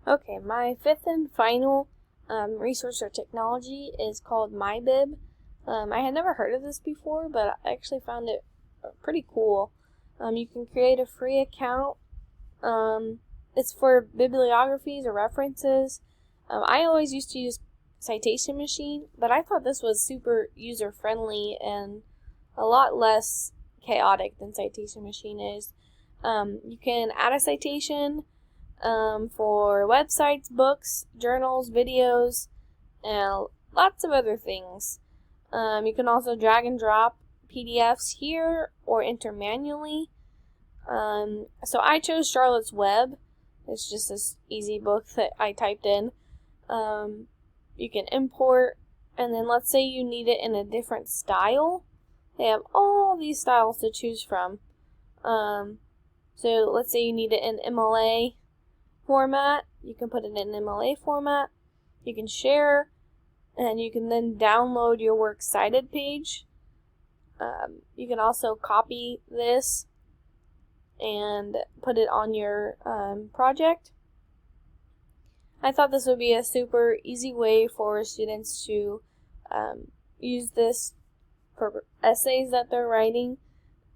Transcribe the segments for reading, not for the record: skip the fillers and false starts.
Okay, my fifth and final resource or technology is called My Bib. I had never heard of this before, but I actually found it pretty cool. You can create a free account. It's for bibliographies or references. I always used to use Citation Machine, but I thought this was super user-friendly and a lot less chaotic than Citation Machine is. You can add a citation for websites, books, journals, videos, and lots of other things. You can also drag and drop PDFs here or enter manually. So I chose Charlotte's Web. It's just this easy book that I typed in. You can import, and then let's say you need it in a different style. They have all these styles to choose from. So let's say you need it in MLA format. You can put it in MLA format. You can share, and you can then download your works cited page. You can also copy this and put it on your project. I thought this would be a super easy way for students to use this for essays that they're writing,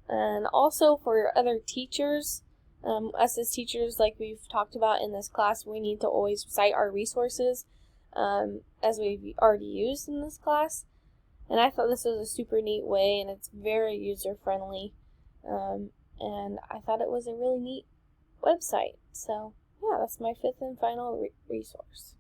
and also for other teachers. Us as teachers, like we've talked about in this class, we need to always cite our resources as we've already used in this class. And I thought this was a super neat way, and it's very user-friendly. And I thought it was a really neat website. So, yeah, that's my fifth and final resource.